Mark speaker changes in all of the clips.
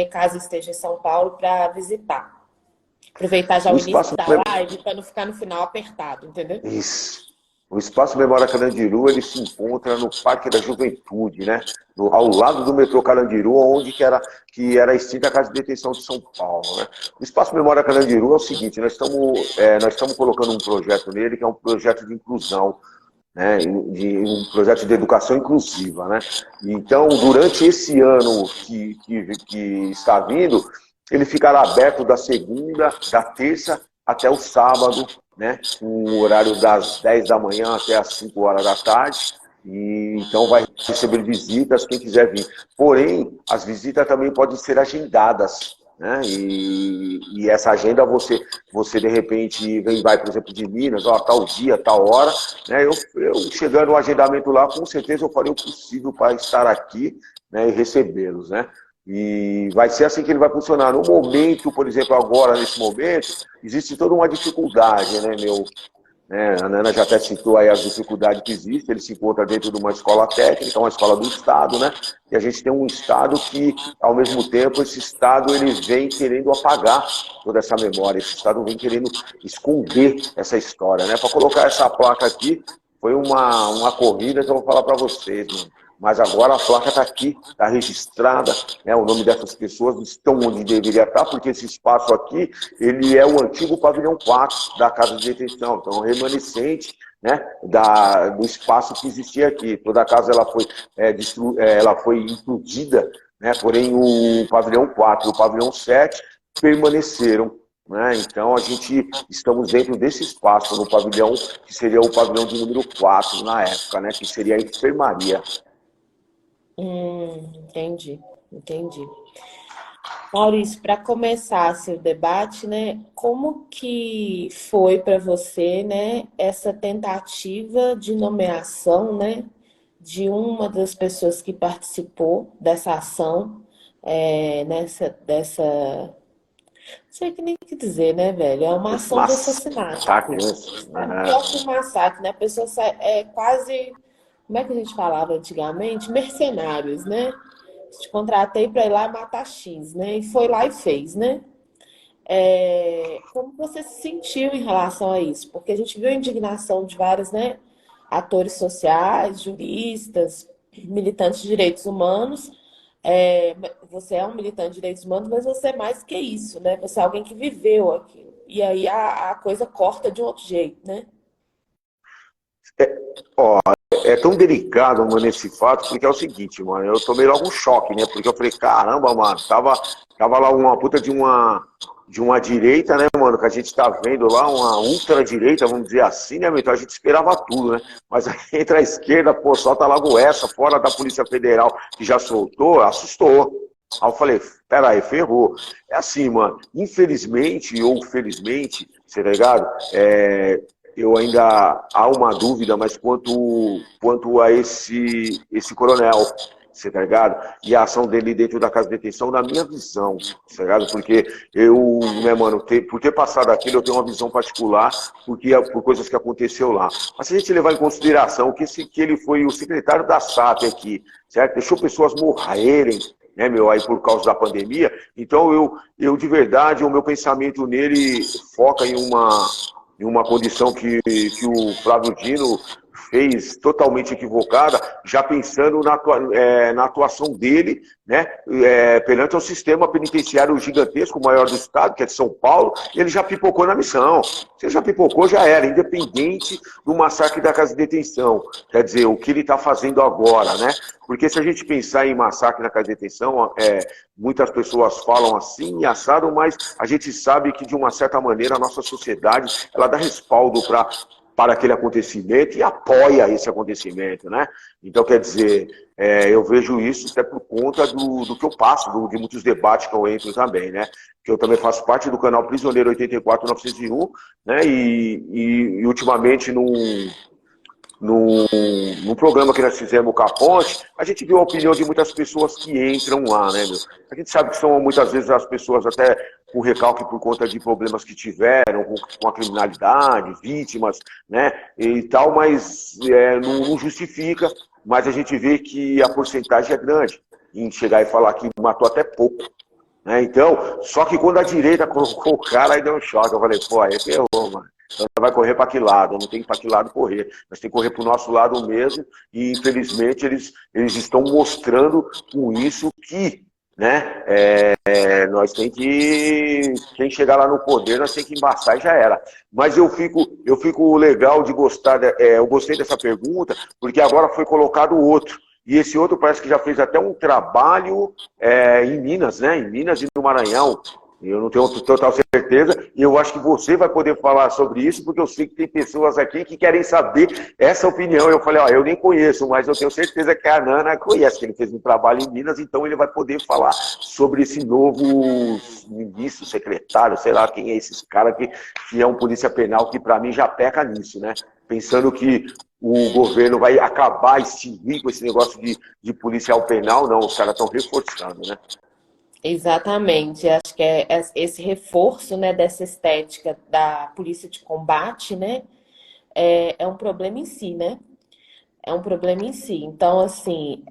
Speaker 1: caso esteja em São Paulo, para visitar. Aproveitar já
Speaker 2: O
Speaker 1: o início
Speaker 2: espaço
Speaker 1: da live para não ficar no final apertado, entendeu?
Speaker 2: Isso. O Espaço Memória Carandiru, ele se encontra no Parque da Juventude, né? Ao lado do metrô Carandiru, onde que era extinta a Casa de Detenção de São Paulo, né? O Espaço Memória Carandiru é o seguinte, nós estamos colocando um projeto nele, que é um projeto de inclusão, né? Um projeto de educação inclusiva, né? Então, durante esse ano que está vindo, ele ficará aberto da segunda, da terça até o sábado, né? Com o horário das 10 da manhã até as 5 horas da tarde. E então vai receber visitas, quem quiser vir. Porém, as visitas também podem ser agendadas, né? E essa agenda você de repente vai, por exemplo, de Minas, ó, tal dia, tal hora, né? Eu chegando no agendamento lá, com certeza eu farei o possível para estar aqui, né, e recebê-los, né? E vai ser assim que ele vai funcionar. No momento, por exemplo, agora, nesse momento, existe toda uma dificuldade, né, a Nana já até citou aí as dificuldades que existem. Ele se encontra dentro de uma escola técnica, uma escola do Estado, né? E a gente tem um Estado que, ao mesmo tempo, esse Estado ele vem querendo apagar toda essa memória. Esse Estado vem querendo esconder essa história, né? Para colocar essa placa aqui, foi uma corrida que eu vou falar para vocês, mano. Mas agora a placa está aqui, está registrada, né? O nome dessas pessoas estão onde deveria estar, porque esse espaço aqui, ele é o antigo pavilhão 4 da Casa de Detenção, então remanescente, né, do espaço que existia aqui. Toda a casa ela foi implodida, né? Porém o pavilhão 4 e o pavilhão 7 permaneceram. Né? Então a gente estamos dentro desse espaço, no pavilhão, que seria o pavilhão de número 4 na época, né? Que seria a enfermaria.
Speaker 1: Entendi, entendi. Maurício, para começar assim, o debate, né, como que foi para você, né, essa tentativa de nomeação, né, de uma das pessoas que participou dessa ação, não sei que nem o que dizer, né, velho? É uma
Speaker 2: Esse
Speaker 1: ação de assassinato.
Speaker 2: massacre,
Speaker 1: É
Speaker 2: né?
Speaker 1: pior que um massacre, né? A pessoa é quase, como é que a gente falava antigamente? Mercenários, né? Te contratei para ir lá matar X, né? E foi lá e fez, né? Como você se sentiu em relação a isso? Porque a gente viu a indignação de vários, né, atores sociais, juristas, militantes de direitos humanos. Você é um militante de direitos humanos, mas você é mais que isso, né? Você é alguém que viveu aquilo. E aí a coisa corta de um outro jeito, né?
Speaker 2: Ó, é tão delicado, mano, esse fato, porque é o seguinte, mano, eu tomei logo um choque, né? Porque eu falei, caramba, mano, tava lá uma puta de uma direita, né, mano, que a gente tá vendo lá, uma ultradireita, vamos dizer assim, né, meu? Então a gente esperava tudo, né? Mas aí entra a esquerda, pô, solta logo essa, fora da Polícia Federal, que já soltou, assustou. Aí eu falei, peraí, ferrou. É assim, mano, infelizmente ou felizmente, você tá ligado? Eu ainda há uma dúvida, mas quanto a esse coronel, você tá ligado? E a ação dele dentro da casa de detenção, na minha visão, tá ligado? Porque eu, né, mano, por ter passado aquilo, eu tenho uma visão particular por coisas que aconteceu lá. Mas se a gente levar em consideração que ele foi o secretário da SAP aqui, certo? Deixou pessoas morrerem, né, meu, aí por causa da pandemia. Então eu de verdade, o meu pensamento nele foca em uma condição que o Flávio Dino fez totalmente equivocada, já pensando na atuação dele, né, perante o sistema penitenciário gigantesco, o maior do estado, que é de São Paulo, e ele já pipocou na missão. Se ele já pipocou, já era, independente do massacre da casa de detenção. Quer dizer, o que ele está fazendo agora, né? Porque se a gente pensar em massacre na casa de detenção, muitas pessoas falam assim e assado, mas a gente sabe que, de uma certa maneira, a nossa sociedade ela dá respaldo para aquele acontecimento e apoia esse acontecimento, né? Então, quer dizer, eu vejo isso até por conta do que eu passo, de muitos debates que eu entro também, né? Que eu também faço parte do canal Prisioneiro 84901, né? E ultimamente, no programa que nós fizemos com a Ponte, a gente viu a opinião de muitas pessoas que entram lá, né, meu? A gente sabe que são muitas vezes as pessoas até com recalque por conta de problemas que tiveram com a criminalidade, vítimas, né, e tal, mas não justifica, mas a gente vê que a porcentagem é grande em chegar e falar que matou até pouco, né? Então, só que quando a direita colocou o cara, aí deu um choque. Eu falei, pô, aí ferrou, mano. Então vai correr para que lado? Não tem para que lado correr. Nós temos que correr para o nosso lado mesmo. E infelizmente eles estão mostrando com isso que, né, nós tem que. Quem chegar lá no poder, nós tem que embaçar e já era. Mas eu fico legal de gostar. Eu gostei dessa pergunta, porque agora foi colocado outro. E esse outro parece que já fez até um trabalho em Minas, né? Em Minas e no Maranhão. Eu não tenho total certeza, e eu acho que você vai poder falar sobre isso, porque eu sei que tem pessoas aqui que querem saber essa opinião. Eu falei, ó, eu nem conheço, mas eu tenho certeza que a Nana conhece, que ele fez um trabalho em Minas, então ele vai poder falar sobre esse novo ministro, secretário, sei lá quem é esse cara que é um polícia penal, que para mim já peca nisso, né? Pensando que o governo vai acabar, extinguir com esse negócio de policial penal, não, os caras estão reforçando, né?
Speaker 1: Exatamente. Acho que esse reforço, né, dessa estética da polícia de combate, né, é um problema em si, né? É um problema em si. Então, assim,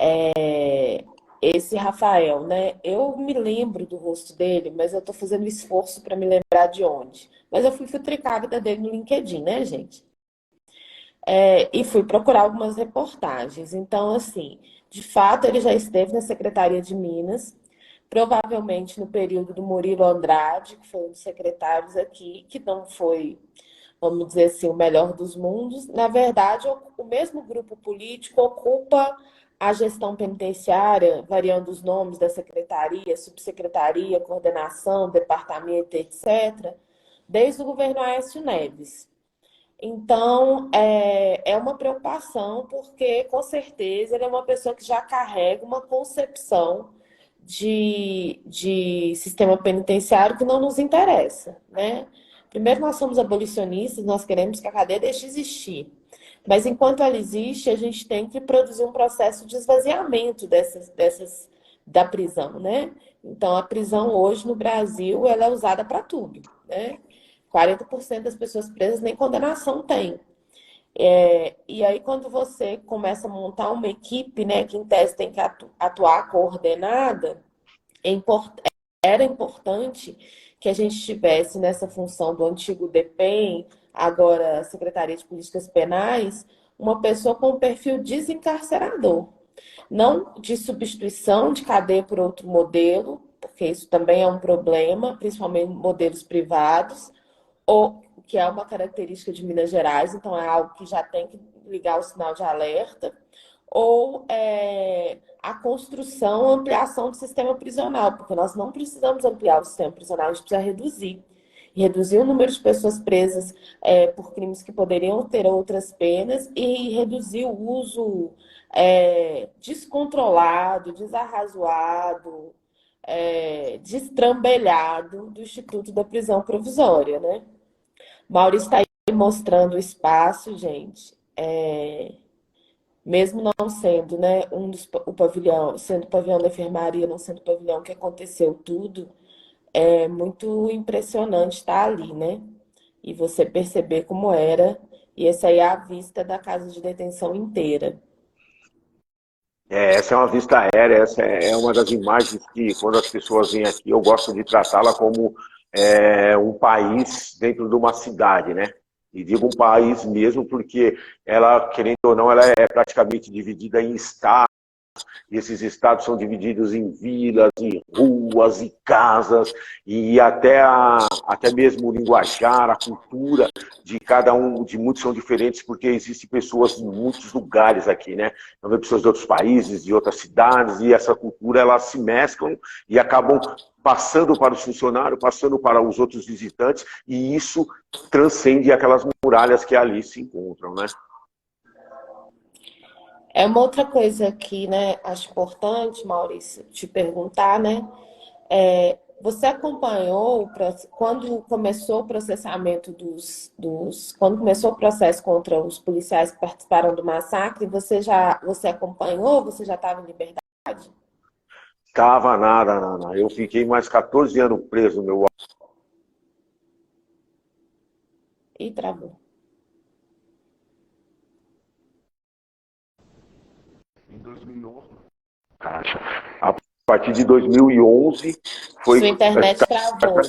Speaker 1: esse Rafael, né? Eu me lembro do rosto dele, mas eu tô fazendo esforço para me lembrar de onde. Mas eu fui futricar a vida dele no LinkedIn, né, gente? E fui procurar algumas reportagens. Então, assim, de fato, ele já esteve na Secretaria de Minas, provavelmente no período do Murilo Andrade, que foi um dos secretários aqui, que não foi, vamos dizer assim, o melhor dos mundos. Na verdade, o mesmo grupo político ocupa a gestão penitenciária, variando os nomes da secretaria, subsecretaria, coordenação, departamento, etc., desde o governo Aécio Neves. Então, é uma preocupação, porque com certeza ele é uma pessoa que já carrega uma concepção de sistema penitenciário que não nos interessa, né? Primeiro, nós somos abolicionistas, nós queremos que a cadeia deixe de existir. Mas enquanto ela existe, a gente tem que produzir um processo de esvaziamento da prisão, né? Então, a prisão hoje no Brasil, ela é usada para tudo, né? 40% das pessoas presas nem condenação tem. E aí, quando você começa a montar uma equipe, né, que em tese tem que atuar coordenada, é era importante que a gente tivesse nessa função do antigo DPEM, agora Secretaria de Políticas Penais, uma pessoa com um perfil desencarcerador. Não de substituição de cadeia por outro modelo, porque isso também é um problema, principalmente em modelos privados, ou que é uma característica de Minas Gerais, então é algo que já tem que ligar o sinal de alerta, ou a construção, ampliação do sistema prisional, porque nós não precisamos ampliar o sistema prisional, a gente precisa reduzir. E reduzir o número de pessoas presas por crimes que poderiam ter outras penas e reduzir o uso descontrolado, desarrazoado, destrambelhado do Instituto da Prisão Provisória, né? Maurício está aí mostrando o espaço, gente. Mesmo não sendo, né, o pavilhão, sendo o pavilhão da enfermaria, não sendo o pavilhão que aconteceu tudo, é muito impressionante estar ali, né? E você perceber como era. E essa aí é a vista da casa de detenção inteira.
Speaker 2: Essa é uma vista aérea, essa é uma das imagens que, quando as pessoas vêm aqui, eu gosto de tratá-la como um país dentro de uma cidade, né? E digo um país mesmo porque ela, querendo ou não, ela é praticamente dividida em estados. E esses estados são divididos em vilas, em ruas, em casas, e até mesmo o linguajar, a cultura de cada um, de muitos são diferentes, porque existem pessoas em muitos lugares aqui, né? Então, vem pessoas de outros países, de outras cidades, e essa cultura, elas se mesclam e acabam passando para os funcionários, passando para os outros visitantes, e isso transcende aquelas muralhas que ali se encontram, né?
Speaker 1: É uma outra coisa que, né, acho importante, Maurício, te perguntar, né? Você acompanhou quando começou o processamento quando começou o processo contra os policiais que participaram do massacre, você acompanhou? Você já estava em liberdade?
Speaker 2: Tava nada, Nana. Eu fiquei mais 14 anos preso, meu.
Speaker 1: E travou.
Speaker 2: Em 2009. Caixa. partir de 2011
Speaker 1: Sua
Speaker 2: foi.
Speaker 1: internet travou,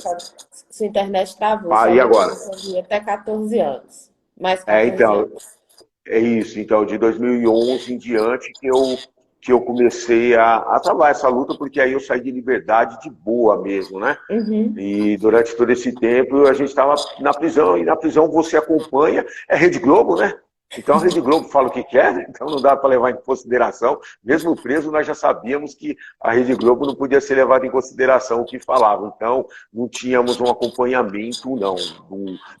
Speaker 1: sua internet travou,
Speaker 2: Ah,
Speaker 1: só
Speaker 2: e
Speaker 1: deu
Speaker 2: agora?
Speaker 1: para ouvir até 14 anos. Mais
Speaker 2: É,
Speaker 1: 14
Speaker 2: então,
Speaker 1: anos.
Speaker 2: é isso. Então, de 2011 em diante que eu comecei a travar essa luta, porque aí eu saí de liberdade de boa mesmo, né?
Speaker 1: Uhum.
Speaker 2: E durante todo esse tempo a gente estava na prisão, e na prisão você acompanha, é Rede Globo, né? Então a Rede Globo fala o que quer, então não dá para levar em consideração. Mesmo preso, nós já sabíamos que a Rede Globo não podia ser levada em consideração o que falava. Então não tínhamos um acompanhamento, não,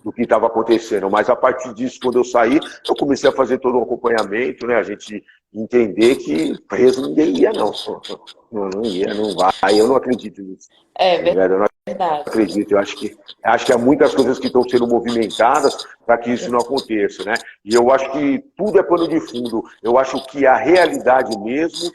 Speaker 2: do que estava acontecendo. Mas a partir disso, quando eu saí, eu comecei a fazer todo o acompanhamento, né? A gente entender que preso ninguém ia, não. Não ia, não vai. Eu não acredito nisso.
Speaker 1: É
Speaker 2: Tá ligado? Eu não
Speaker 1: verdade.
Speaker 2: acredito, eu acho que há muitas coisas que estão sendo movimentadas para que isso não aconteça, né? E eu acho que tudo é pano de fundo. Eu acho que a realidade mesmo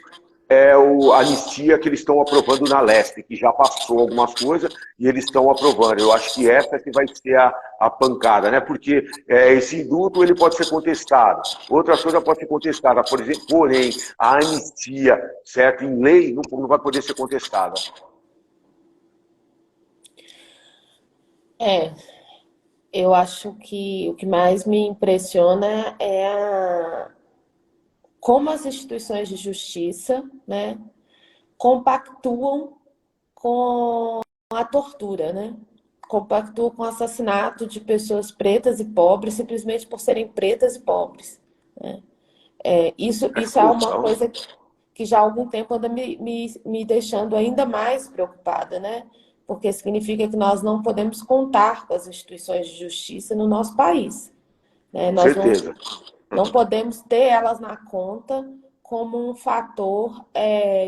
Speaker 2: é a anistia que eles estão aprovando na Leste, que já passou algumas coisas e eles estão aprovando. Eu acho que essa que vai ser a pancada, né? Porque esse indulto ele pode ser contestado, outras coisas podem ser contestadas, por exemplo, porém, a anistia, certo, em lei, não vai poder ser contestada.
Speaker 1: É, eu acho que o que mais me impressiona é como as instituições de justiça, né, compactuam com a tortura, né? Compactuam com o assassinato de pessoas pretas e pobres simplesmente por serem pretas e pobres. Isso é uma
Speaker 2: Exposição.
Speaker 1: coisa que já há algum tempo anda me deixando ainda mais preocupada, né? Porque significa que nós não podemos contar com as instituições de justiça no nosso país, né?
Speaker 2: Com
Speaker 1: Nós
Speaker 2: certeza.
Speaker 1: não podemos ter elas na conta como um fator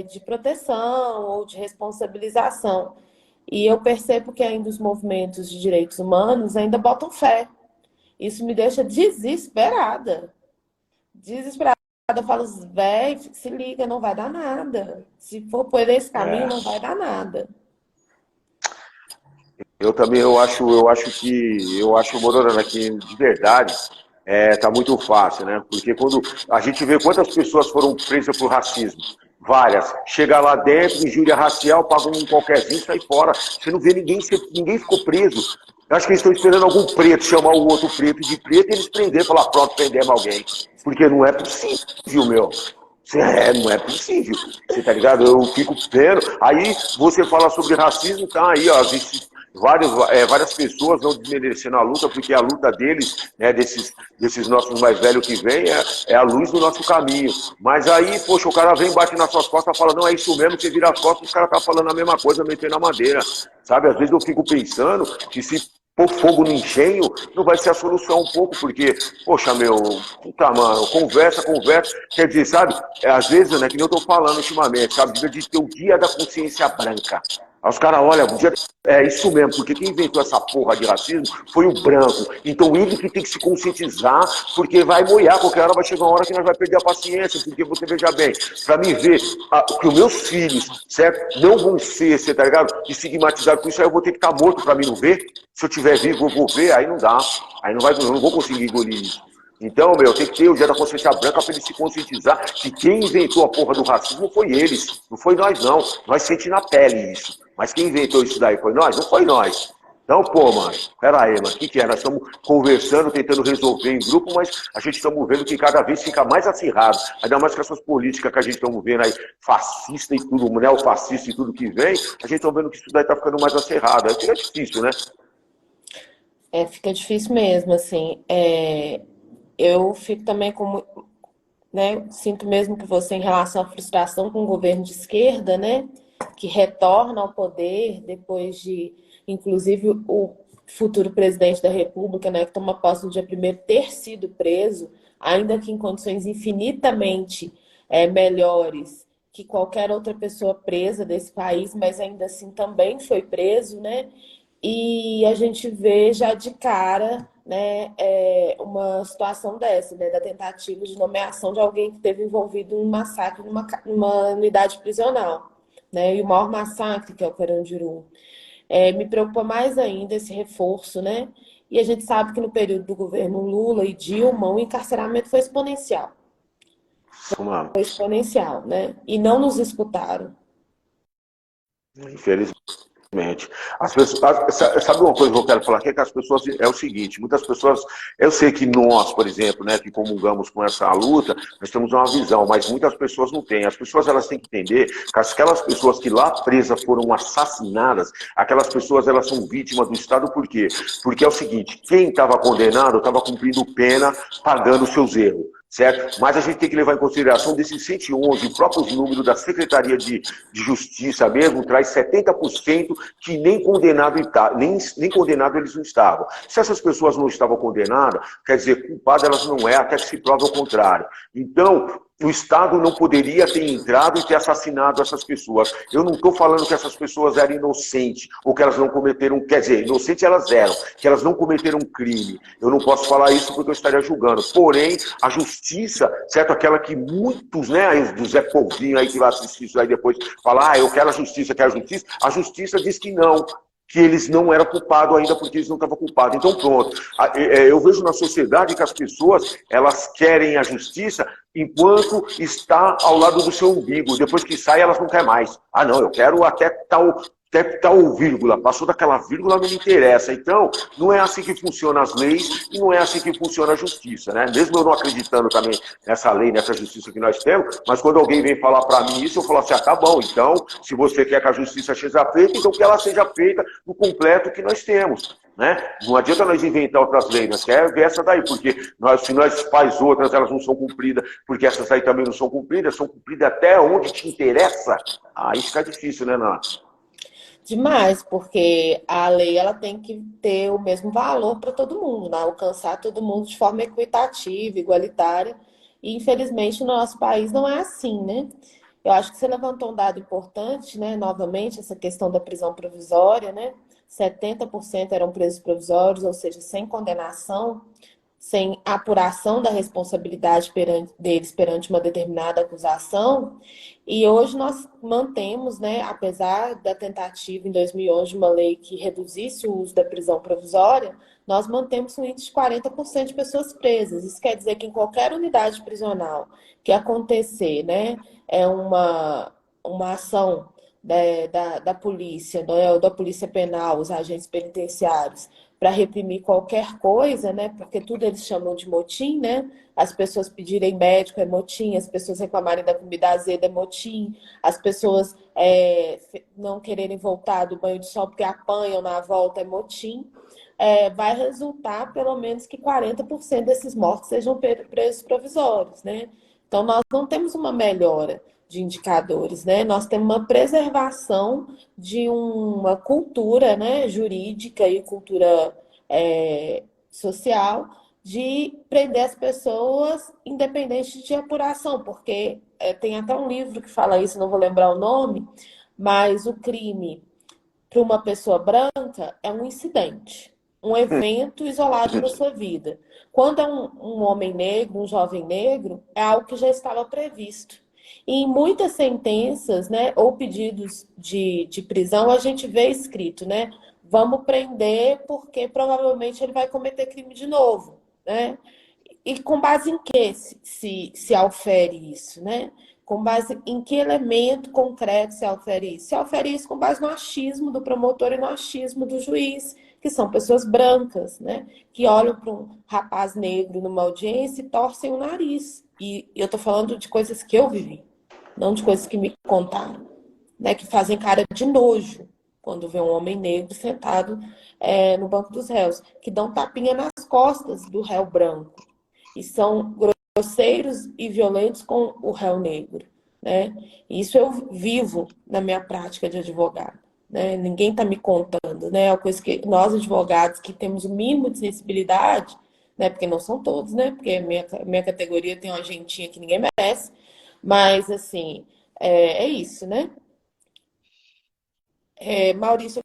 Speaker 1: de proteção ou de responsabilização. E eu percebo que ainda os movimentos de direitos humanos ainda botam fé. Isso me deixa desesperada. Desesperada. Eu falo, véi, se liga, não vai dar nada. Se for por esse caminho,
Speaker 2: É.
Speaker 1: não vai dar nada.
Speaker 2: Eu também eu acho, Mororana, que de verdade tá muito fácil, né? Porque quando a gente vê quantas pessoas foram presas por racismo, várias, chega lá dentro, injúria racial, paga um qualquerzinho e sai fora. Você não vê ninguém ficou preso. Eu acho que eles estão esperando algum preto chamar o outro preto de preto e eles prender, falar, pronto, prendemos alguém. Porque não é possível, meu. Não é possível. Você tá ligado? Eu fico vendo. Aí você fala sobre racismo, tá aí, ó, várias pessoas não desmerecendo a luta, porque a luta deles, né, desses nossos mais velhos que vêm, é a luz do nosso caminho. Mas aí, poxa, o cara vem, bate nas suas costas e fala, não, é isso mesmo, você vira as costas, os caras tá falando a mesma coisa, metendo a madeira. Sabe? Às vezes eu fico pensando que se pôr fogo no engenho não vai ser a solução um pouco, porque, poxa, meu, puta, mano, conversa, quer dizer, sabe, às vezes, né, que nem eu tô falando ultimamente, sabe, de ter o dia da consciência branca. Aí os caras olham, é isso mesmo, porque quem inventou essa porra de racismo foi o branco. Então ele que tem que se conscientizar, porque vai moiar, qualquer hora vai chegar uma hora que nós vai perder a paciência, porque você veja bem, para mim ver que os meus filhos, certo, não vão ser, você tá ligado, estigmatizados com isso, aí eu vou ter que estar morto para mim não ver. Se eu tiver vivo, eu vou ver, aí não dá. Aí não vai, eu não vou conseguir engolir isso. Então, meu, tem que ter o dia da consciência branca para ele se conscientizar que quem inventou a porra do racismo foi eles. Não foi nós, não. Nós sentimos na pele isso. Mas quem inventou isso daí foi nós? Não foi nós. Então, pô, mano, peraí, mano, o que é? Nós estamos conversando, tentando resolver em grupo, mas a gente estamos vendo que cada vez fica mais acirrado. Ainda mais com essas políticas que a gente estamos vendo aí, fascista e tudo, neofascista e tudo que vem, a gente está vendo que isso daí está ficando mais acirrado. Aí fica difícil, né?
Speaker 1: Fica difícil mesmo, assim. Eu fico também com, né, sinto mesmo que você em relação à frustração com o governo de esquerda, né, que retorna ao poder depois de, inclusive, o futuro presidente da República, né, que toma posse no dia 1º, ter sido preso, ainda que em condições infinitamente melhores que qualquer outra pessoa presa desse país, mas ainda assim também foi preso, né? E a gente vê já de cara, né, uma situação dessa, né, da tentativa de nomeação de alguém que esteve envolvido em um massacre numa unidade prisional, né, e o maior massacre que é o Carandiru. Me preocupa mais ainda esse reforço, né, e a gente sabe que no período do governo Lula e Dilma o encarceramento
Speaker 2: Mano.
Speaker 1: foi exponencial, né, e não nos escutaram.
Speaker 2: Infelizmente. As pessoas, sabe uma coisa que eu quero falar aqui? É que as pessoas, é o seguinte, muitas pessoas, eu sei que nós, por exemplo, né, que comungamos com essa luta, nós temos uma visão, mas muitas pessoas não têm. As pessoas, elas têm que entender que aquelas pessoas que lá presas foram assassinadas, aquelas pessoas, elas são vítimas do Estado, por quê? Porque é o seguinte, quem estava condenado estava cumprindo pena, pagando seus erros. Certo? Mas a gente tem que levar em consideração desses 111, o próprio número da Secretaria de Justiça mesmo traz 70% que nem condenado, nem condenado eles não estavam. Se essas pessoas não estavam condenadas, quer dizer, culpada elas não é, até que se prove o contrário. Então, o Estado não poderia ter entrado e ter assassinado essas pessoas. Eu não estou falando que essas pessoas eram inocentes, ou que elas não cometeram, quer dizer, inocentes elas eram, que elas não cometeram um crime. Eu não posso falar isso porque eu estaria julgando. Porém, a justiça, certo? Aquela que muitos, né, do Zé Povinho aí que vai assistir isso aí depois, falar, eu quero a justiça diz que não, que eles não eram culpados ainda porque eles não estavam culpados. Então, pronto. Eu vejo na sociedade que as pessoas, elas querem a justiça enquanto está ao lado do seu umbigo. Depois que sai, elas não querem mais. Ah, não, eu quero até tal vírgula. Passou daquela vírgula, não me interessa. Então, não é assim que funcionam as leis e não é assim que funciona a justiça, né? Mesmo eu não acreditando também nessa lei, nessa justiça que nós temos, mas quando alguém vem falar para mim isso, eu falo assim, ah, tá bom, então, se você quer que a justiça seja feita, então que ela seja feita no completo que nós temos. Né? Não adianta nós inventar outras leis, nós queremos ver essa daí, porque se nós faz outras, elas não são cumpridas, porque essas aí também não são cumpridas até onde te interessa. Aí fica difícil, né, Nath?
Speaker 1: Demais, porque a lei ela tem que ter o mesmo valor para todo mundo, né? Alcançar todo mundo de forma equitativa, igualitária. E infelizmente no nosso país não é assim, né? Eu acho que você levantou um dado importante, né? Novamente, essa questão da prisão provisória, né? 70% eram presos provisórios, ou seja, sem condenação, sem apuração da responsabilidade deles perante uma determinada acusação. E hoje nós mantemos, né, apesar da tentativa em 2011 de uma lei que reduzisse o uso da prisão provisória, nós mantemos um índice de 40% de pessoas presas. Isso quer dizer que em qualquer unidade prisional que acontecer, né, uma ação da polícia, né, da polícia penal, os agentes penitenciários, para reprimir qualquer coisa, né? Porque tudo eles chamam de motim, né? As pessoas pedirem médico é motim, as pessoas reclamarem da comida azeda é motim, as pessoas não quererem voltar do banho de sol porque apanham na volta é motim. Vai resultar pelo menos que 40% desses mortos sejam presos provisórios, né? Então nós não temos uma melhora de indicadores, né? Nós temos uma preservação de uma cultura, né, jurídica e cultura social de prender as pessoas independente de apuração, porque tem até um livro que fala isso, não vou lembrar o nome, mas o crime para uma pessoa branca é um incidente, um evento isolado da sua vida. Quando é um homem negro, um jovem negro, é algo que já estava previsto. E em muitas sentenças, né, ou pedidos de prisão, a gente vê escrito, né? Vamos prender porque provavelmente ele vai cometer crime de novo, né? E com base em que se aufere isso, né? Com base em que elemento concreto se aufere isso? Se aufere isso com base no achismo do promotor e no achismo do juiz, que são pessoas brancas, né? Que olham para um rapaz negro numa audiência e torcem o nariz. E eu estou falando de coisas que eu vivi, não de coisas que me contaram, né? Que fazem cara de nojo quando vê um homem negro sentado no banco dos réus, que dão tapinha nas costas do réu branco e são grosseiros e violentos com o réu negro, né? Isso eu vivo na minha prática de advogado, né? Ninguém está me contando, né? É uma coisa que nós advogados que temos o mínimo de sensibilidade, né? Porque não são todos, né? Porque minha categoria tem uma gentinha que ninguém merece, mas assim é isso, né? Maurício,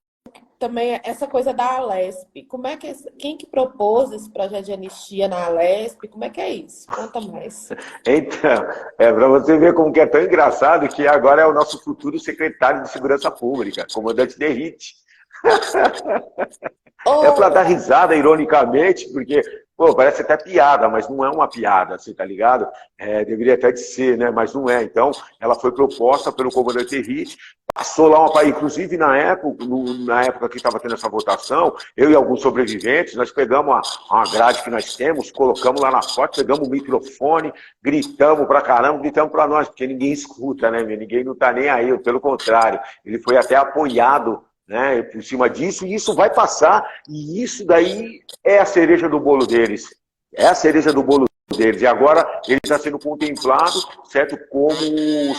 Speaker 1: também essa coisa da Alesp. Como é que quem que propôs esse projeto de anistia na Alesp? Como é que é isso? Conta mais.
Speaker 2: Então, para você ver como que é tão engraçado que agora é o nosso futuro secretário de Segurança Pública, comandante Derrite. É para
Speaker 1: Oh,
Speaker 2: dar risada, ironicamente, porque Pô, parece até piada, mas não é uma piada, você tá ligado? Deveria até de ser, né? Mas não é. Então, ela foi proposta pelo comandante Henrique, passou lá uma. Inclusive, na época que estava tendo essa votação, eu e alguns sobreviventes, nós pegamos uma grade que nós temos, colocamos lá na porta, pegamos o microfone, gritamos pra caramba, gritamos pra nós, porque ninguém escuta, né? Ninguém não tá nem aí, pelo contrário. Ele foi até apoiado, né, por cima disso, e isso vai passar, e isso daí é a cereja do bolo deles. É a cereja do bolo deles. E agora ele está sendo contemplado, certo, como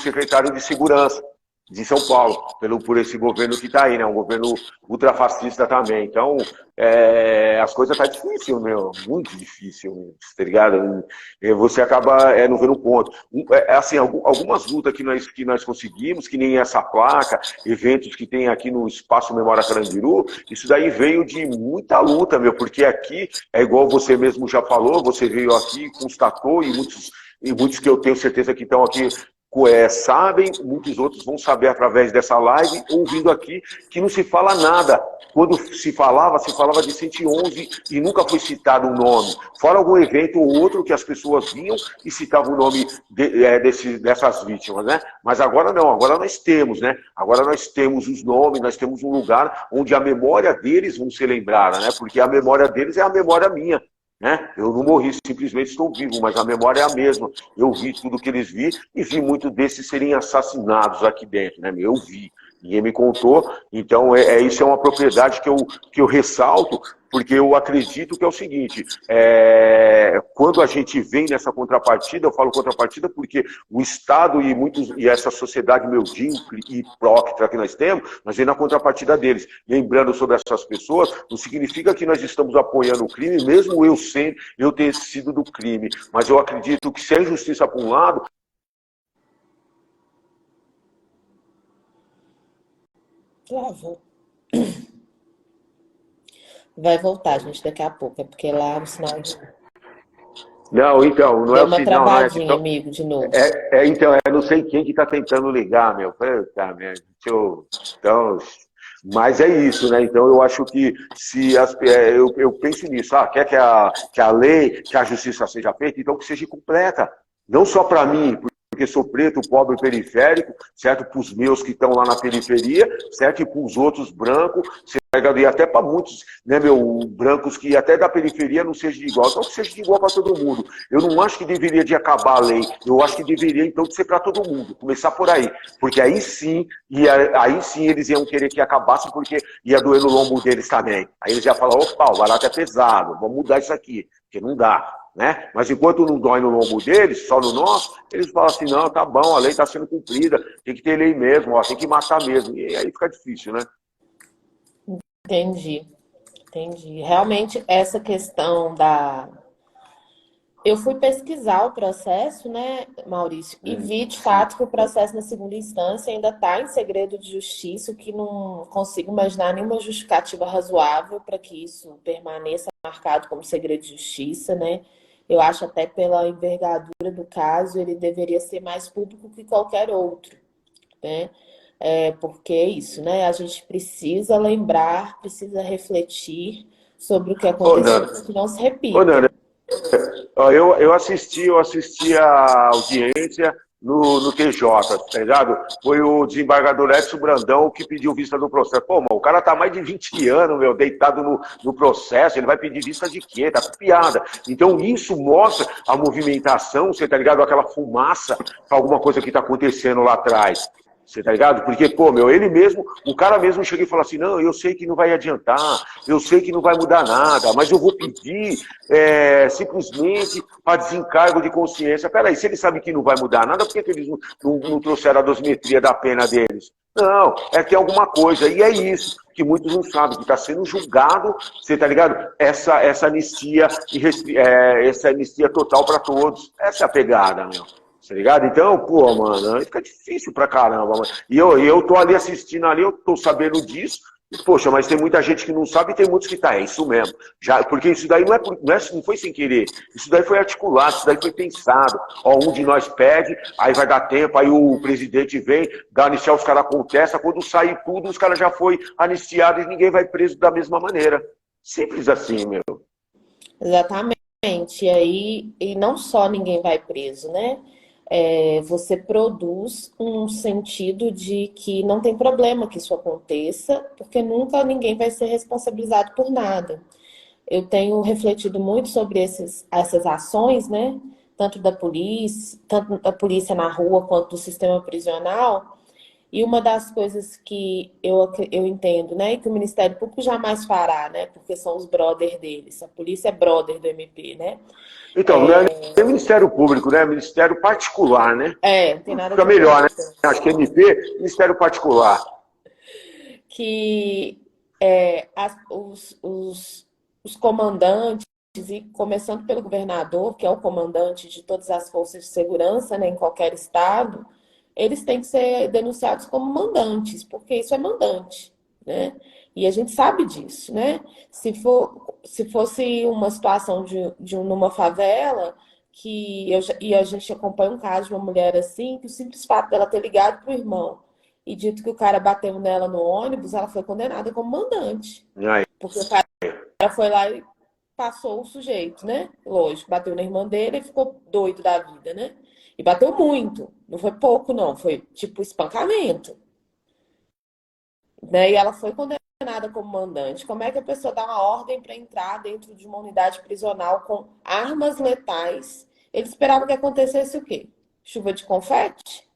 Speaker 2: secretário de segurança de São Paulo, por esse governo que está aí, né? Um governo ultrafascista também. Então, as coisas tá difícil, meu, muito difícil, tá ligado? Você acaba não vendo um ponto. Assim, algumas lutas que nós conseguimos, que nem essa placa, eventos que tem aqui no Espaço Memória Carandiru, isso daí veio de muita luta, meu, porque aqui, é igual você mesmo já falou, você veio aqui, constatou, e muitos que eu tenho certeza que estão aqui sabem, muitos outros vão saber através dessa live, ouvindo aqui, que não se fala nada. Quando se falava de 111 e nunca foi citado um nome. Fora algum evento ou outro que as pessoas vinham e citavam o nome dessas vítimas, né? Mas agora não, agora nós temos, né? Agora nós temos os nomes, nós temos um lugar onde a memória deles vão ser lembrada, né? Porque a memória deles é a memória minha. Né? Eu não morri, simplesmente estou vivo, mas a memória é a mesma. Eu vi tudo que eles vi e vi muitos desses serem assassinados aqui dentro, né? Eu vi, ninguém me contou. Então, isso é uma propriedade que eu ressalto, porque eu acredito que é o seguinte, quando a gente vem nessa contrapartida, eu falo contrapartida porque o Estado e essa sociedade medíocre e prócrita que nós temos, nós vem na contrapartida deles. Lembrando sobre essas pessoas, não significa que nós estamos apoiando o crime, mesmo eu ter sido do crime. Mas eu acredito que se é injustiça para um lado...
Speaker 1: Travou. Vai voltar, gente, daqui a pouco. É porque lá o sinal
Speaker 2: Não, então, não é
Speaker 1: deu
Speaker 2: o
Speaker 1: uma
Speaker 2: sinal, não é?
Speaker 1: travadinha, amigo, de novo.
Speaker 2: Então, não sei quem que está tentando ligar, meu. Puta merda. Então, mas é isso, né? Então, eu acho que se eu penso nisso, quer que a lei, que a justiça seja feita, então que seja completa. Não só para mim, porque sou preto, pobre, periférico, certo? Para os meus que estão lá na periferia, certo? E para os outros brancos, e até para muitos, né, brancos que até da periferia não seja igual. Então que seja igual para todo mundo. Eu não acho que deveria de acabar a lei. Eu acho que deveria, então, de ser para todo mundo. Começar por aí. Porque aí sim eles iam querer que acabasse, porque ia doer no lombo deles também. Aí eles iam falar, opa, o barato é pesado, vamos mudar isso aqui. Porque não dá. Né? Mas enquanto não dói no lombo deles, só no nosso, eles falam assim, não, tá bom, a lei está sendo cumprida, tem que ter lei mesmo, tem que matar mesmo. E aí fica difícil, né?
Speaker 1: Entendi. Realmente, essa questão da... Eu fui pesquisar o processo, né, Maurício, e vi de fato que o processo na segunda instância ainda está em segredo de justiça, o que não consigo imaginar nenhuma justificativa razoável para que isso permaneça marcado como segredo de justiça, né? Eu acho até pela envergadura do caso, ele deveria ser mais público que qualquer outro, né? Porque é isso, né? A gente precisa lembrar, precisa refletir sobre o que aconteceu, para que não se
Speaker 2: Ô,
Speaker 1: repita.
Speaker 2: Nanda, eu assisti a audiência no TJ, tá ligado? Foi o desembargador Edson Brandão que pediu vista do processo. Pô, mano, o cara tá mais de 20 anos, meu, deitado no processo, ele vai pedir vista de quê? Tá com piada. Então isso mostra a movimentação, você tá ligado? Aquela fumaça pra alguma coisa que tá acontecendo lá atrás. Você tá ligado? Porque, pô, meu, o cara mesmo chega e fala assim, não, eu sei que não vai adiantar, eu sei que não vai mudar nada, mas eu vou pedir simplesmente para desencargo de consciência. Peraí, se eles sabem que não vai mudar nada, por que eles não trouxeram a dosimetria da pena deles? Não, é que é alguma coisa, e é isso que muitos não sabem, que está sendo julgado, você tá ligado? Essa anistia, essa anistia total para todos. Essa é a pegada, meu. Tá ligado? Então, pô, mano, aí fica difícil pra caramba, mano. E eu tô ali assistindo ali, eu tô sabendo disso, e, poxa, mas tem muita gente que não sabe e tem muitos que tá, é isso mesmo. Porque isso daí não foi sem querer, isso daí foi articulado, isso daí foi pensado. Ó, um de nós pede, aí vai dar tempo, aí o presidente vem, dá anistia, os caras contestam, quando sair tudo, os caras já foi anistiados e ninguém vai preso da mesma maneira. Simples assim, meu.
Speaker 1: Exatamente. E aí, e não só ninguém vai preso, né? Você produz um sentido de que não tem problema que isso aconteça, porque nunca ninguém vai ser responsabilizado por nada. Eu tenho refletido muito sobre essas ações, né? Tanto da polícia na rua quanto do sistema prisional. E uma das coisas que eu entendo, né, e que o Ministério Público jamais fará, né, porque são os brother deles. A polícia é brother do MP, né?
Speaker 2: Então, não é nem Ministério Público, né? É Ministério Particular, né?
Speaker 1: Não tem nada a
Speaker 2: Fica
Speaker 1: ver com
Speaker 2: melhor, né?
Speaker 1: isso.
Speaker 2: Acho que MP, Ministério Particular.
Speaker 1: Que os comandantes, e começando pelo governador, que é o comandante de todas as forças de segurança, né, em qualquer estado, eles têm que ser denunciados como mandantes, porque isso é mandante, né? E a gente sabe disso, né? Se fosse uma situação numa favela, e a gente acompanha um caso de uma mulher assim, que o simples fato dela ter ligado pro irmão e dito que o cara bateu nela no ônibus, ela foi condenada como mandante.
Speaker 2: Aí,
Speaker 1: Porque o cara foi lá e passou o sujeito, né? Lógico, bateu na irmã dele e ficou doido da vida, né? E bateu muito. Não foi pouco, não. Foi tipo espancamento. Né? E ela foi condenada como mandante. Como é que a pessoa dá uma ordem para entrar dentro de uma unidade prisional com armas letais? Ele esperava que acontecesse o quê? Chuva de confete?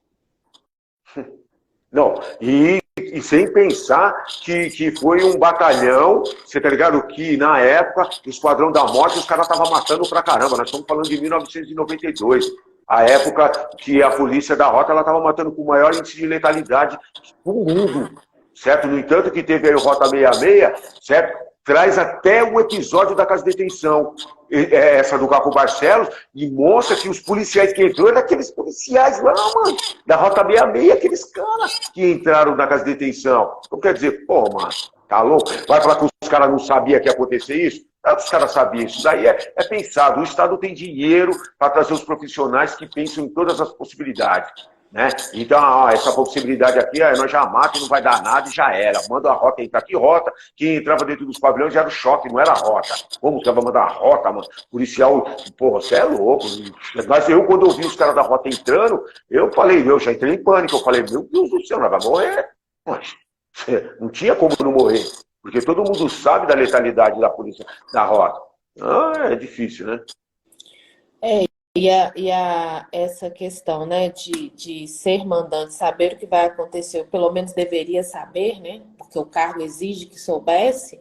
Speaker 2: não, e sem pensar que foi um batalhão, você tá ligado? Que na época, o Esquadrão da Morte, os caras estavam matando pra caramba. Nós estamos falando de 1992. A época que a polícia da Rota estava matando com o maior índice de letalidade do mundo, certo? No entanto, que teve aí o Rota 66, certo? Traz até o episódio da casa de detenção, essa do Caco Barcelos, e mostra que os policiais que entrou eram aqueles policiais lá, mano, da Rota 66, aqueles caras que entraram na casa de detenção. Então quer dizer, pô, mano, tá louco? Vai falar que os caras não sabiam que ia acontecer isso? Não, os caras sabiam. Isso daí é pensado. O Estado tem dinheiro para trazer os profissionais que pensam em todas as possibilidades. Né? Então, ó, essa possibilidade aqui, ó, nós já matamos, não vai dar nada e já era. Manda a rota entrar. Que rota? Quem entrava dentro dos pavilhões já era o choque, não era a rota. Como você vai mandar a rota, mano? Policial, porra, você é louco. Mas eu, quando eu vi os caras da rota entrando, eu falei, eu já entrei em pânico. Eu falei, meu Deus do céu, nós vamos morrer. Mas, não tinha como não morrer. Porque todo mundo sabe da letalidade da polícia da rota. Ah, é difícil, né?
Speaker 1: Essa questão, né, de ser mandante, saber o que vai acontecer, ou pelo menos deveria saber, né, porque o cargo exige que soubesse,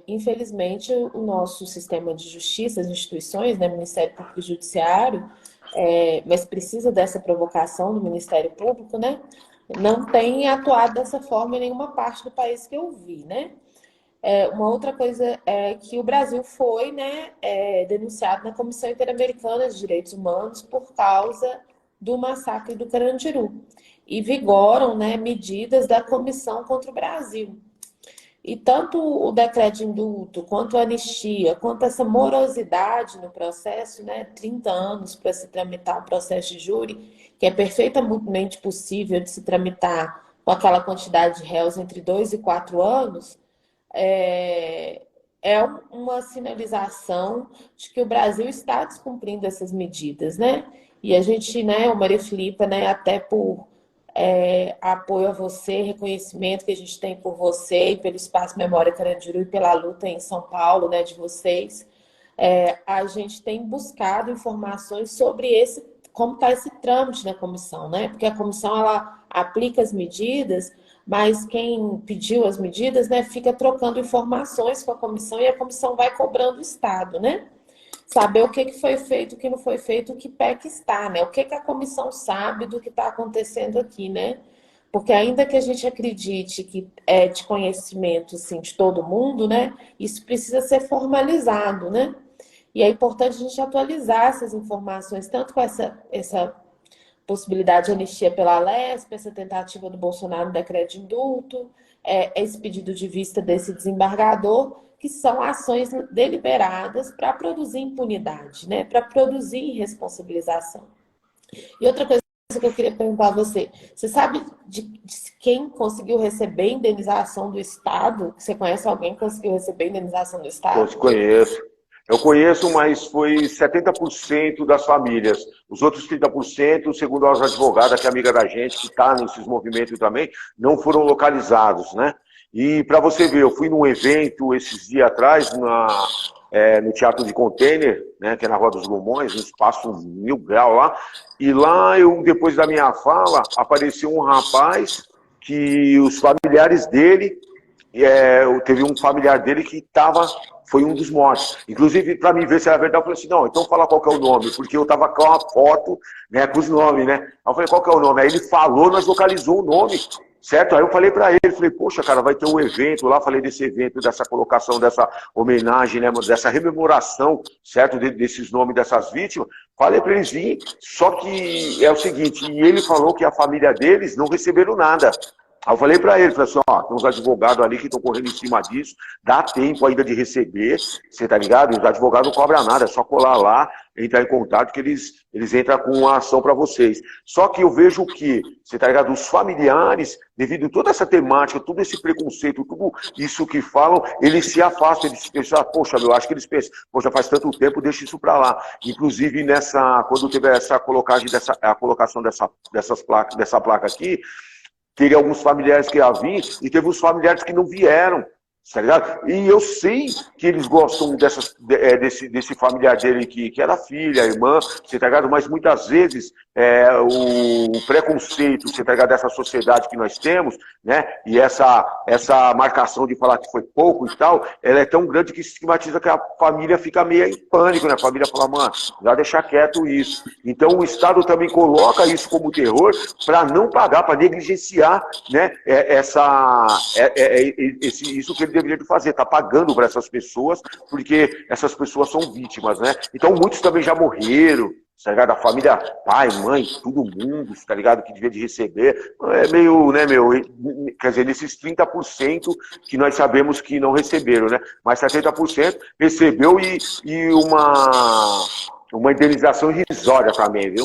Speaker 1: infelizmente o nosso sistema de justiça, as instituições, né, Ministério Público e Judiciário, mas precisa dessa provocação do Ministério Público, né, não tem atuado dessa forma em nenhuma parte do país que eu vi, né. Uma outra coisa é que o Brasil foi, né, denunciado na Comissão Interamericana de Direitos Humanos por causa do massacre do Carandiru. E vigoram, né, medidas da Comissão contra o Brasil. E tanto o decreto de indulto, quanto a anistia, quanto essa morosidade no processo, né, 30 anos para se tramitar um processo de júri, que é perfeitamente possível de se tramitar com aquela quantidade de réus entre 2 e 4 anos, é, uma sinalização de que o Brasil está descumprindo essas medidas, né? E a gente, né, o Maria Filipa, né, até por apoio a você, reconhecimento que a gente tem por você e pelo Espaço Memória Carandiru e pela luta em São Paulo, né, de vocês, a gente tem buscado informações sobre como está esse trâmite na comissão, né? Porque a comissão ela aplica as medidas, mas quem pediu as medidas, né, fica trocando informações com a comissão e a comissão vai cobrando o Estado, né? Saber o que foi feito, o que não foi feito, o que pé que está, né? O que a comissão sabe do que está acontecendo aqui, né? Porque ainda que a gente acredite que é de conhecimento, assim, de todo mundo, né? Isso precisa ser formalizado, né? E é importante a gente atualizar essas informações, tanto com essa possibilidade de anistia pela Lespe, essa tentativa do Bolsonaro no decreto de indulto, esse pedido de vista desse desembargador, que são ações deliberadas para produzir impunidade, né? Para produzir irresponsabilização. E outra coisa que eu queria perguntar a você, você sabe de quem conseguiu receber indenização do Estado? Você conhece alguém que conseguiu receber indenização do Estado?
Speaker 2: Conheço. Eu conheço, mas foi 70% das famílias. Os outros 30%, segundo as advogadas, que é amiga da gente, que está nesses movimentos também, não foram localizados, né? E para você ver, eu fui num evento esses dias atrás, no Teatro de Container, né, que é na Rua dos Gomões, no espaço 1000 graus lá, e lá, depois da minha fala, apareceu um rapaz que os familiares dele, teve um familiar dele que foi um dos mortos. Inclusive, para mim ver se era verdade, eu falei assim, não, então fala qual que é o nome, porque eu tava com uma foto, né, com os nomes, né? Aí eu falei, qual que é o nome? Aí ele falou, nós localizou o nome, certo? Aí eu falei para ele, falei, poxa, cara, vai ter um evento lá, falei desse evento, dessa colocação, dessa homenagem, né, dessa rememoração, certo? Desses nomes dessas vítimas. Falei para eles virem, só que é o seguinte, e ele falou que a família deles não receberam nada. Aí eu falei para ele, falei assim, ó, tem uns advogados ali que estão correndo em cima disso, dá tempo ainda de receber, você tá ligado? E os advogados não cobram nada, é só colar lá, entrar em contato que eles entram com uma ação para vocês. Só que eu vejo que, você tá ligado, os familiares, devido a toda essa temática, todo esse preconceito, tudo isso que falam, eles se afastam, eles pensam, poxa, eu acho que eles pensam, poxa, faz tanto tempo, deixa isso para lá. Inclusive, quando teve essa a colocação dessa placa aqui, teria alguns familiares que iam vir e teve uns familiares que não vieram, tá ligado? E eu sei que eles gostam desse familiar dele que era filha, irmã, você tá ligado? Mas muitas vezes o preconceito, você tá ligado? Dessa sociedade que nós temos, né? E essa marcação de falar que foi pouco e tal, ela é tão grande que estigmatiza que a família fica meio em pânico, né? A família fala, mano, já deixar quieto isso. Então o Estado também coloca isso como terror para não pagar, para negligenciar, né? Isso que ele deveria fazer, tá pagando para essas pessoas, porque essas pessoas são vítimas, né? Então muitos também já morreram, tá ligado? A família, pai, mãe, todo mundo, tá ligado? Que devia de receber. É meio, né, quer dizer, nesses 30% que nós sabemos que não receberam, né? Mas 70% recebeu e uma indenização irrisória também, viu?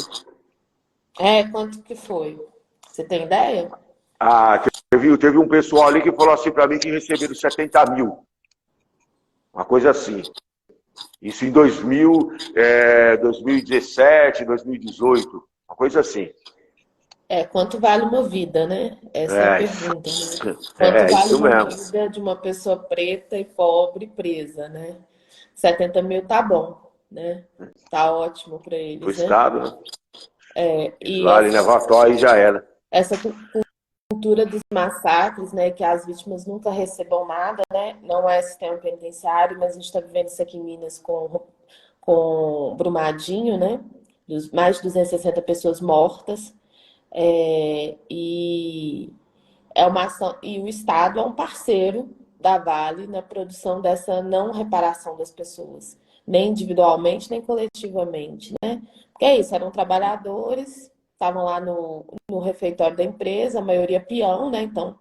Speaker 1: Quanto que foi? Você tem ideia?
Speaker 2: Ah, teve um pessoal ali que falou assim para mim que receberam 70 mil. Uma coisa assim. Isso em 2017, 2018. Uma coisa assim.
Speaker 1: Quanto vale uma vida, né? Essa é a pergunta, né? Quanto vale
Speaker 2: Isso
Speaker 1: uma
Speaker 2: mesmo.
Speaker 1: vida de uma pessoa preta e pobre presa, né? 70 mil tá bom, né? Tá ótimo para
Speaker 2: Pro
Speaker 1: eles, né?
Speaker 2: Estado, né? Eles
Speaker 1: E
Speaker 2: valem, levar a tó e já era.
Speaker 1: essa cultura dos massacres, né? Que as vítimas nunca recebam nada, né? Não é sistema penitenciário, mas a gente está vivendo isso aqui em Minas com Brumadinho, né? Mais de 260 pessoas mortas. E é uma ação, e o Estado é um parceiro da Vale na produção dessa não reparação das pessoas, nem individualmente, nem coletivamente, né? Porque é isso, eram trabalhadores, estavam lá no refeitório da empresa, a maioria peão, né? Então,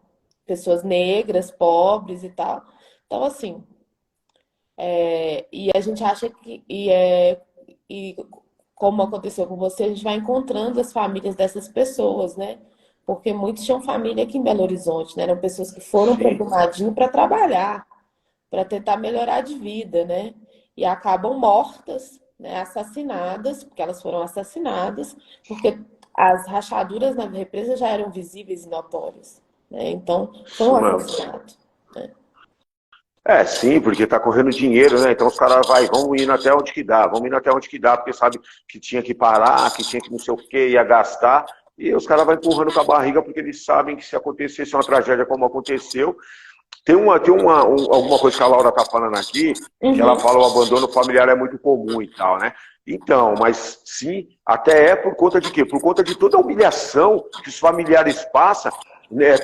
Speaker 1: pessoas negras, pobres e tal. Então, assim, e a gente acha que, e como aconteceu com você, a gente vai encontrando as famílias dessas pessoas, né? Porque muitos tinham família aqui em Belo Horizonte, né? Eram pessoas que foram para
Speaker 2: Sim.
Speaker 1: Brumadinho para trabalhar, para tentar melhorar de vida, né? E acabam mortas, né? Assassinadas, porque elas foram assassinadas, porque as rachaduras na represa já eram visíveis e notórias, né? Então, foi um
Speaker 2: Isso mesmo.
Speaker 1: assassinato, né?
Speaker 2: Sim, porque tá correndo dinheiro, né? Então os caras vão indo até onde que dá, vão indo até onde que dá, porque sabe que tinha que parar, que tinha que não sei o que, ia gastar, e os caras vão empurrando com a barriga, porque eles sabem que se acontecesse uma tragédia como aconteceu, alguma coisa que a Laura tá falando aqui, que ela
Speaker 1: Uhum.
Speaker 2: fala o abandono familiar é muito comum e tal, né? Então, mas sim, até é por conta de quê? Por conta de toda a humilhação que os familiares passam, né,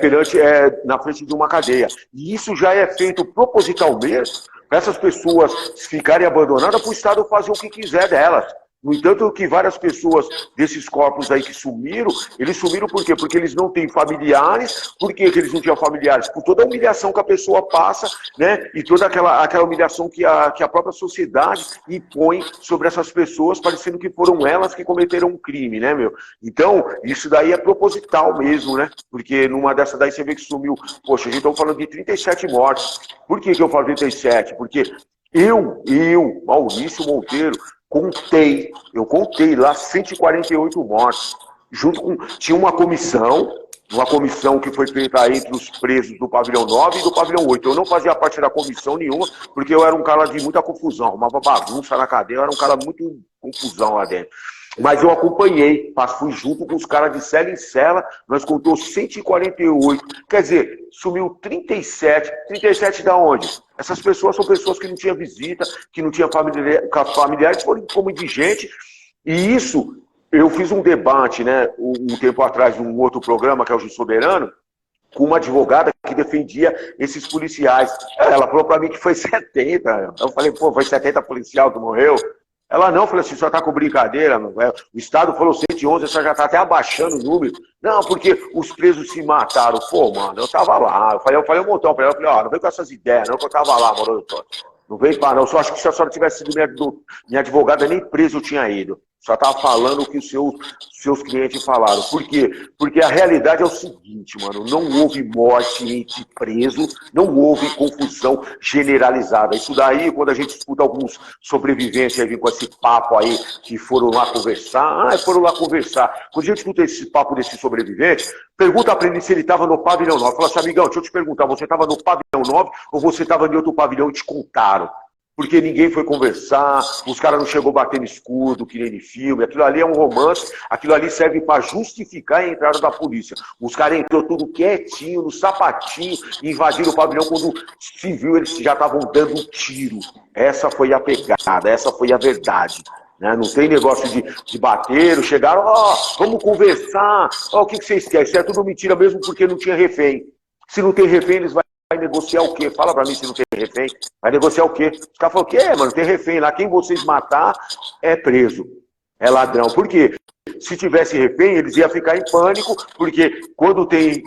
Speaker 2: na frente de uma cadeia. E isso já é feito propositalmente para essas pessoas ficarem abandonadas para o Estado fazer o que quiser delas. No entanto, que várias pessoas desses corpos aí que sumiram, eles sumiram por quê? Porque eles não têm familiares. Por que eles não tinham familiares? Por toda a humilhação que a pessoa passa, né? E toda aquela humilhação que a própria sociedade impõe sobre essas pessoas, parecendo que foram elas que cometeram um crime, né, meu? Então, isso daí é proposital mesmo, né? Porque numa dessa daí você vê que sumiu, poxa, a gente está falando de 37 mortes. Por que eu falo 37? Porque Maurício Monteiro, eu contei lá 148 mortes. Tinha uma comissão que foi feita entre os presos do pavilhão 9 e do pavilhão 8. Eu não fazia parte da comissão nenhuma, porque eu era um cara de muita confusão, arrumava bagunça na cadeia, eu era um cara muito confusão lá dentro. Mas eu acompanhei, fui junto com os caras de cela em cela, nós contou 148. Quer dizer, sumiu 37. 37 da onde? Essas pessoas são pessoas que não tinham visita, que não tinham familiares, foram como indigente. E isso, eu fiz um debate, né, um tempo atrás, de um outro programa, que é o Juiz Soberano, com uma advogada que defendia esses policiais. Ela falou para mim que foi 70. Eu falei, pô, foi 70 policial que morreu? Ela não, falou assim, só tá com brincadeira, não é? O Estado falou 111, você já tá até abaixando o número. Não, porque os presos se mataram. Pô, mano, eu tava lá. Eu falei um montão pra ela, eu falei, ó, não vem com essas ideias, não, que eu tava lá, mano. Não veio para não. Eu só acho que se a senhora tivesse sido minha advogada, nem preso eu tinha ido. Só estava falando o que os seus clientes falaram. Por quê? Porque a realidade é o seguinte, mano. Não houve morte entre presos, não houve confusão generalizada. Isso daí, quando a gente escuta alguns sobreviventes aí com esse papo aí, que foram lá conversar, foram lá conversar. Quando a gente escuta esse papo desse sobrevivente, pergunta para ele se ele estava no pavilhão 9. Fala assim, amigão, deixa eu te perguntar, você estava no pavilhão 9 ou você estava em outro pavilhão e te contaram? Porque ninguém foi conversar, os caras não chegou batendo escudo, que nem de filme. Aquilo ali é um romance, aquilo ali serve para justificar a entrada da polícia. Os caras entrou tudo quietinho, no sapatinho, e invadiram o pavilhão. Quando se viu, eles já estavam dando um tiro. Essa foi a pegada, essa foi a verdade. Né? Não tem negócio de bater, chegaram, vamos conversar, o que vocês querem? Isso é tudo mentira mesmo porque não tinha refém. Se não tem refém, eles vão negociar o quê? Fala pra mim se não tem refém. Vai negociar o quê? Os caras falam, o quê, mano? Tem refém lá. Quem vocês matar é preso. É ladrão. Por quê? Se tivesse refém, eles iam ficar em pânico, porque quando tem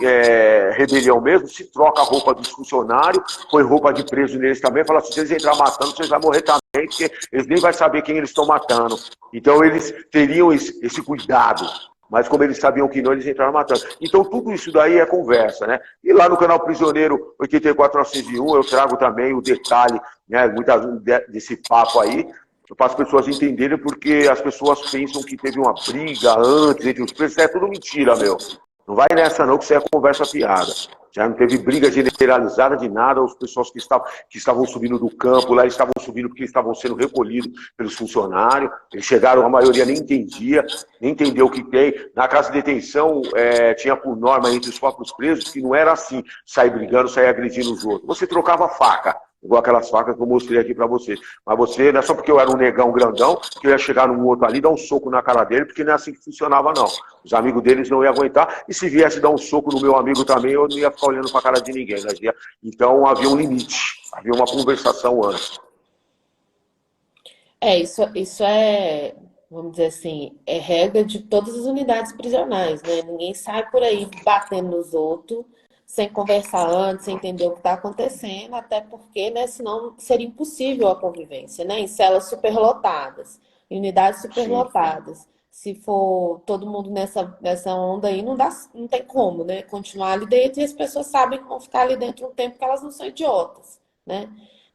Speaker 2: rebelião mesmo, se troca a roupa dos funcionários, põe roupa de preso neles também, fala assim, se eles entrar matando, vocês vão morrer também, porque eles nem vão saber quem eles estão matando. Então eles teriam esse cuidado. Mas como eles sabiam que não, eles entraram matando. Então tudo isso daí é conversa, né? E lá no canal Prisioneiro 84901 eu trago também o detalhe, né, muitas desse papo aí, para as pessoas entenderem, porque as pessoas pensam que teve uma briga antes entre os presos. Isso é tudo mentira, meu. Não vai nessa não, que isso é conversa fiada. Já não teve briga generalizada de nada. As pessoas que estavam subindo do campo, lá eles estavam subindo porque estavam sendo recolhidos pelos funcionários. Eles chegaram, a maioria nem entendia, nem entendeu o que tem. Na casa de detenção, tinha por norma entre os próprios presos que não era assim, sair brigando, sair agredindo os outros. Você trocava faca. Igual aquelas facas que eu mostrei aqui pra vocês. Mas você, não é só porque eu era um negão grandão, que eu ia chegar num outro ali e dar um soco na cara dele, porque não é assim que funcionava, não. Os amigos deles não iam aguentar, e se viesse dar um soco no meu amigo também, eu não ia ficar olhando pra cara de ninguém. Né? Então havia um limite, havia uma conversação antes.
Speaker 1: Isso é, vamos dizer assim, é regra de todas as unidades prisionais, né? Ninguém sai por aí batendo nos outros sem conversar antes, sem entender o que está acontecendo, até porque, né, senão seria impossível a convivência, né? Em celas superlotadas, em unidades
Speaker 2: Sim.
Speaker 1: superlotadas. Se for todo mundo nessa onda aí, não tem como, né? Continuar ali dentro e as pessoas sabem que vão ficar ali dentro um tempo que elas não são idiotas, né?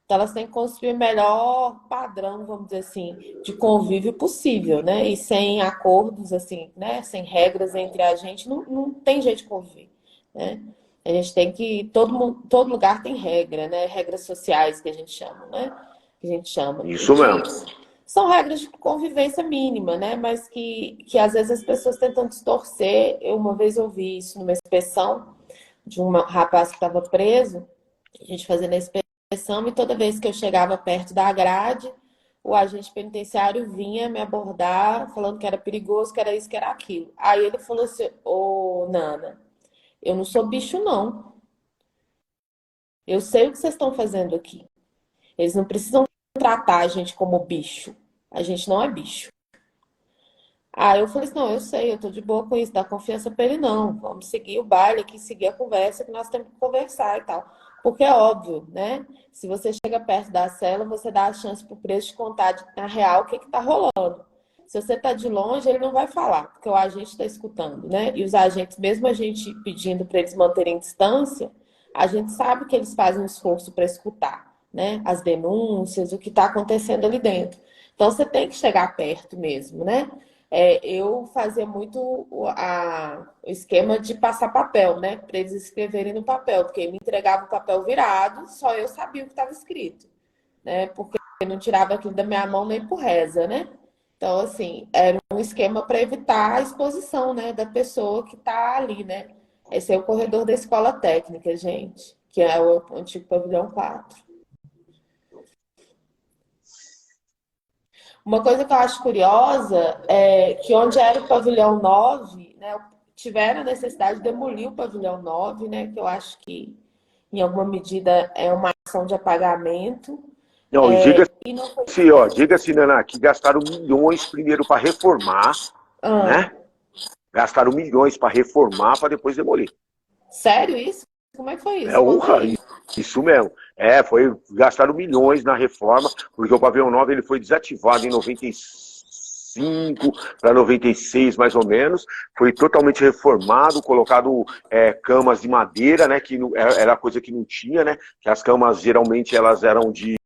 Speaker 1: Então, elas têm que construir o melhor padrão, vamos dizer assim, de convívio possível, né? E sem acordos, assim, né? Sem regras entre a gente, não tem jeito de conviver, né? A gente tem que. Todo lugar tem regra, né? Regras sociais que a gente chama, né? Que a gente chama. E
Speaker 2: Isso
Speaker 1: que
Speaker 2: mesmo.
Speaker 1: são regras de convivência mínima, né? Mas que às vezes as pessoas tentam distorcer. Eu uma vez ouvi isso numa inspeção de um rapaz que estava preso, a gente fazendo a inspeção, e toda vez que eu chegava perto da grade, o agente penitenciário vinha me abordar, falando que era perigoso, que era isso, que era aquilo. Aí ele falou assim, ô Nana, eu não sou bicho, não. Eu sei o que vocês estão fazendo aqui. Eles não precisam tratar a gente como bicho. A gente não é bicho. Aí eu falei assim, não, eu sei, eu tô de boa com isso, dá confiança pra ele, não. Vamos seguir o baile aqui, seguir a conversa, que nós temos que conversar e tal. Porque é óbvio, né? Se você chega perto da cela, você dá a chance pro preso de contar na real o que que tá rolando. Se você tá de longe, ele não vai falar, porque o agente está escutando, né? E os agentes, mesmo a gente pedindo para eles manterem distância, a gente sabe que eles fazem um esforço para escutar, né? As denúncias, o que está acontecendo ali dentro. Então você tem que chegar perto mesmo, né? Eu fazia muito o esquema de passar papel, né? Para eles escreverem no papel, porque me entregava o papel virado, só eu sabia o que estava escrito, né? Porque eu não tirava aquilo da minha mão nem por reza, né? Então, assim, era um esquema para evitar a exposição, né, da pessoa que está ali, né? Esse é o corredor da escola técnica, gente, que é o antigo pavilhão 4. Uma coisa que eu acho curiosa é que onde era o pavilhão 9, né, tiveram a necessidade de demolir o pavilhão 9, né, que eu acho que em alguma medida é uma ação de apagamento,
Speaker 2: Não, e diga-se,
Speaker 1: e não foi
Speaker 2: ó,
Speaker 1: feito.
Speaker 2: diga-se, Naná, que gastaram milhões primeiro para reformar,
Speaker 1: Ah,
Speaker 2: né? Gastaram milhões para reformar para depois demolir.
Speaker 1: sério isso? Como é que foi
Speaker 2: É
Speaker 1: isso? Conta
Speaker 2: honra,
Speaker 1: aí.
Speaker 2: isso mesmo. Gastaram milhões na reforma, porque o pavilhão 9 ele foi desativado em 95 para 96, mais ou menos. Foi totalmente reformado, colocado camas de madeira, né? Que era coisa que não tinha, né? Que as camas geralmente elas eram de